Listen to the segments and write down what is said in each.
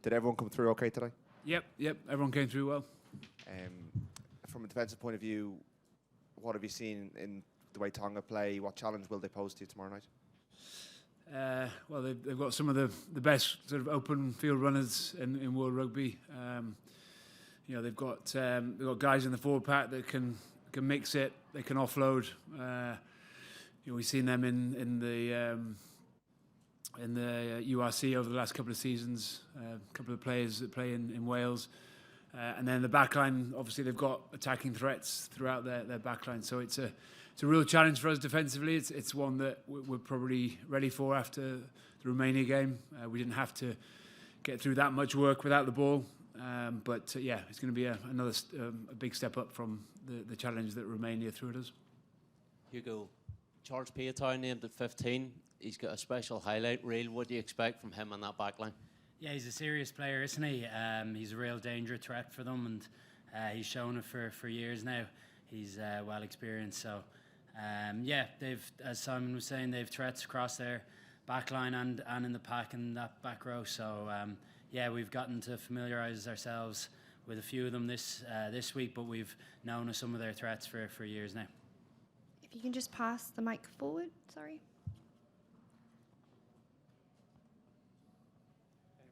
Did everyone come through okay today? Yep, everyone came through well. From a defensive point of view, what have you seen in the way Tonga play? What challenge will they pose to you tomorrow night? Well, they've got some of the best sort of open field runners in World Rugby. They've got guys in the forward pack that can mix it. They can offload. We've seen them in the URC over the last couple of seasons. A couple of players that play in Wales. And then the backline, obviously they've got attacking threats throughout their backline. So it's a real challenge for us defensively. It's one that we're probably ready for after the Romania game. We didn't have to get through that much work without the ball. But it's going to be another big step up from the challenge that Romania threw at us. Hugo, George Piatow named at 15. He's got a special highlight reel. What do you expect from him on that backline? Yeah, he's a serious player, isn't he? He's a real danger threat for them, and he's shown it for years now. He's well experienced, so they've, as Simon was saying, they've threats across their backline and in the pack in that back row. So we've gotten to familiarise ourselves with a few of them this week, but we've known of some of their threats for years now. If you can just pass the mic forward, sorry.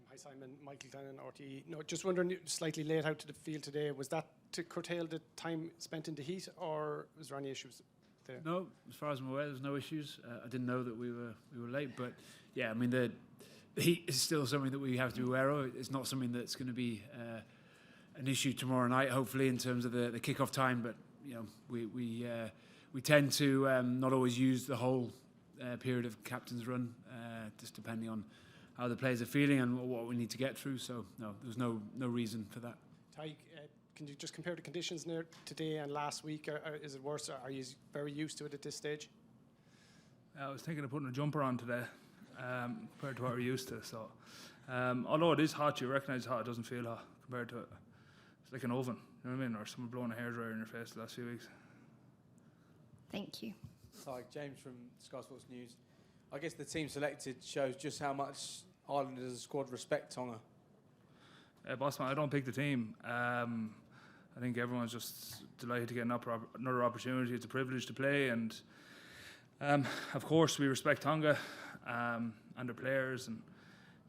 Hi Simon, Michael Gannon, RTE. No, just wondering, slightly late out to the field today, was that to curtail the time spent in the heat, or was there any issues there? No, as far as I'm aware, there's no issues. I didn't know that we were late, but yeah, I mean the heat is still something that we have to be aware of. It's not something that's going to be an issue tomorrow night, hopefully, in terms of the kick-off time. But we tend to not always use the whole period of captain's run, just depending on how the players are feeling and what we need to get through. So no, there's no reason for that. Ty, can you just compare the conditions there today and last week? Is it worse? Are you very used to it at this stage? I was thinking of putting a jumper on today, compared to what we're used to. So, although it is hot, you recognise it's hot. It doesn't feel hot compared to it. It's like an oven, you know what I mean, or someone blowing a hairdryer in your face the last few weeks. Thank you. Hi, James from Sky Sports News. I guess the team selected shows just how much Ireland as a squad respect Tonga. Bossman, I don't pick the team. I think everyone's just delighted to get another opportunity. It's a privilege to play, and of course we respect Tonga and their players. And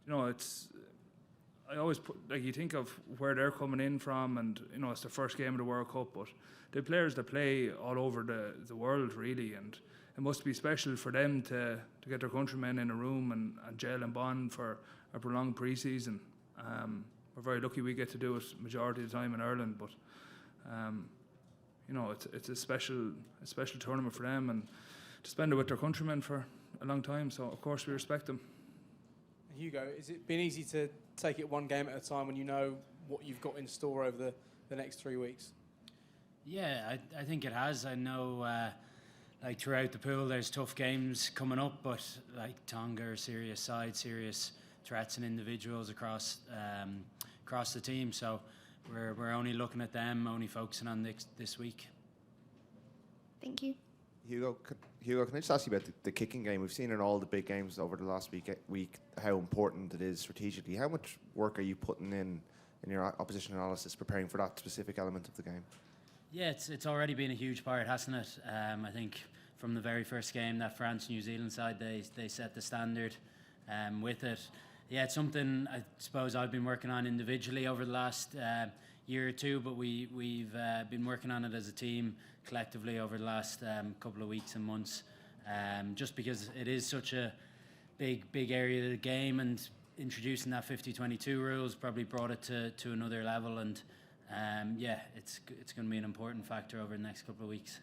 I always put, like, you think of where they're coming in from, and it's the first game of the World Cup, but the players that play all over the world really, and it must be special for them to get their countrymen in a room and gel and bond for a prolonged pre-season. We're very lucky we get to do it majority of the time in Ireland, but it's a special tournament for them, and to spend it with their countrymen for a long time. So of course we respect them. Hugo, has it been easy to take it one game at a time when you know what you've got in store over the next 3 weeks? Yeah, I think it has. I know, throughout the pool, there's tough games coming up, but like Tonga are serious side, serious threats and individuals across the team. So we're only looking at them, only focusing on this week. Thank you. Hugo, can I just ask you about the kicking game? We've seen in all the big games over the last week how important it is strategically. How much work are you putting in your opposition analysis, preparing for that specific element of the game? Yeah, it's already been a huge part, hasn't it? I think from the very first game, that France-New Zealand side, they set the standard with it. Yeah, it's something I suppose I've been working on individually over the last year or two, but we've been working on it as a team collectively over the last couple of weeks and months, just because it is such a big area of the game, and introducing that 50-22 rules probably brought it to another level, and it's going to be an important factor over the next couple of weeks.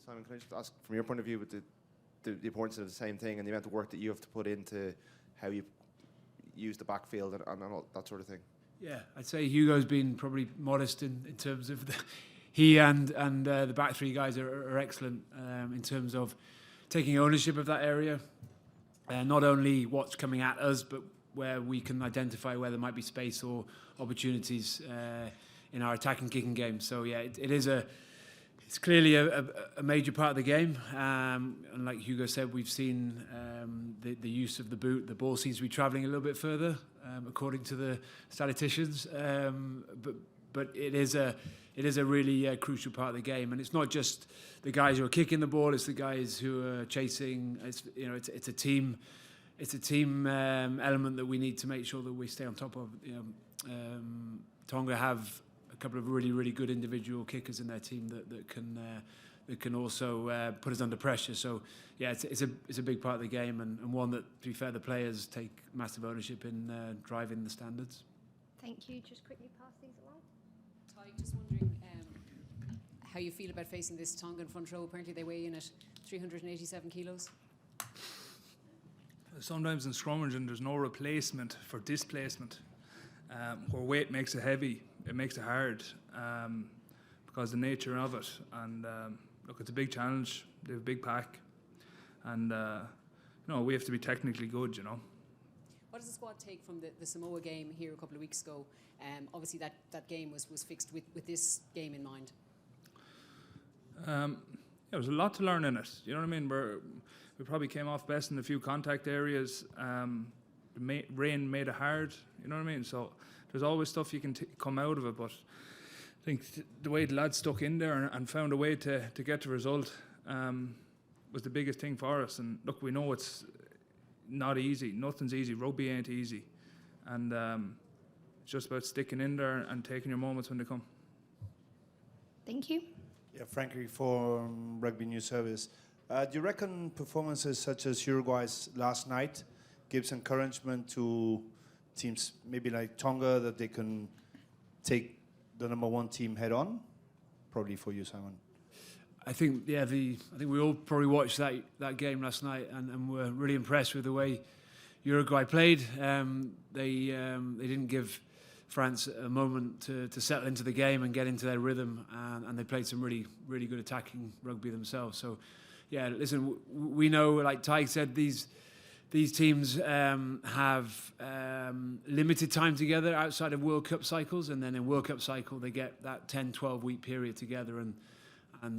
Simon, can I just ask, from your point of view, with the importance of the same thing and the amount of work that you have to put into how you use the backfield and all that sort of thing? Yeah, I'd say Hugo's been probably modest in terms of he and the back three guys are excellent in terms of taking ownership of that area, not only what's coming at us, but where we can identify where there might be space or opportunities in our attacking kicking game. So yeah, it's It's clearly a major part of the game, and like Hugo said, we've seen the use of the boot. The ball seems to be travelling a little bit further, according to the statisticians. But it is a really crucial part of the game, and it's not just the guys who are kicking the ball; it's the guys who are chasing. It's a team. It's a team element that we need to make sure that we stay on top of. Tonga have a couple of really good individual kickers in their team that can also put us under pressure. So yeah, it's a big part of the game, and one that, to be fair, the players take massive ownership in driving the standards. Thank you. Just quickly pass these along. Ty, just wondering how you feel about facing this Tongan front row. Apparently they weigh in at 387 kilos. Sometimes in scrummaging there's no replacement for displacement. Where weight makes it heavy, it makes it hard because of the nature of it. And look, it's a big challenge. They have a big pack, and we have to be technically good. What does the squad take from the Samoa game here a couple of weeks ago? Obviously that game was fixed with this game in mind. There's a lot to learn in it. You know what I mean? We probably came off best in a few contact areas. Rain made it hard. You know what I mean? So there's always stuff you can come out of it. But I think the way the lads stuck in there and found a way to get the result was the biggest thing for us. And look, we know it's not easy. Nothing's easy. Rugby ain't easy. And it's just about sticking in there and taking your moments when they come. Thank you. Yeah, Frankie from Rugby News Service. Do you reckon performances such as Uruguay's last night gives encouragement to teams maybe like Tonga that they can take the #1 team head on? Probably for you, Simon. I think I think we all probably watched that game last night and were really impressed with the way Uruguay played. They didn't give France a moment to settle into the game and get into their rhythm, and they played some really good attacking rugby themselves. So yeah, listen, we know, like Ty said, these teams have limited time together outside of World Cup cycles, and then in World Cup cycle they get that 10-12 week period together, and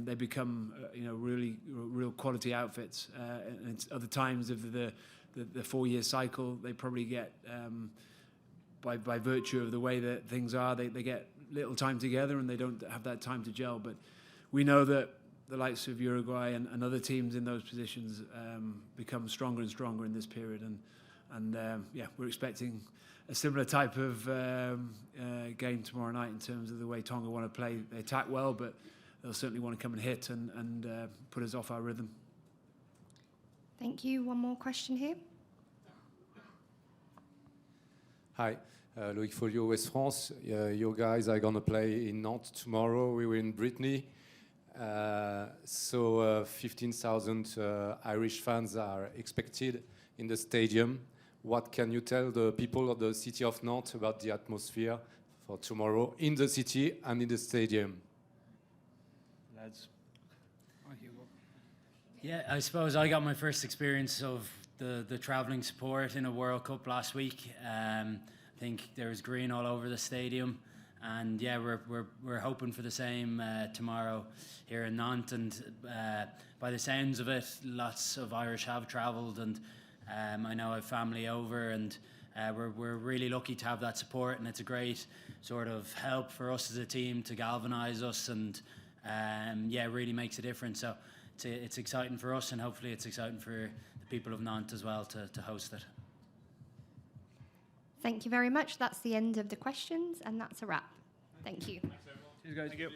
they become real quality outfits. And it's other times of the 4-year cycle, they probably get by virtue of the way that things are, they get little time together and they don't have that time to gel. But we know that the likes of Uruguay and other teams in those positions become stronger and stronger in this period, and we're expecting a similar type of game tomorrow night in terms of the way Tonga want to play. They attack well, but they'll certainly want to come and hit and put us off our rhythm. Thank you. One more question here. Hi, Loïc Folio, West France. You guys are going to play in Nantes tomorrow. We were in Brittany. So 15,000 Irish fans are expected in the stadium. What can you tell the people of the city of Nantes about the atmosphere for tomorrow in the city and in the stadium? Lads. Yeah, I suppose I got my first experience of the travelling support in a World Cup last week. I think there was green all over the stadium. And yeah, we're hoping for the same tomorrow here in Nantes. And by the sounds of it, lots of Irish have travelled, and I know I have family over, and we're really lucky to have that support. And it's a great sort of help for us as a team to galvanise us, and it really makes a difference. So it's exciting for us, and hopefully it's exciting for the people of Nantes as well to host it. Thank you very much. That's the end of the questions, and that's a wrap. Thank you. Thanks, everyone. Cheers, guys. Thank you.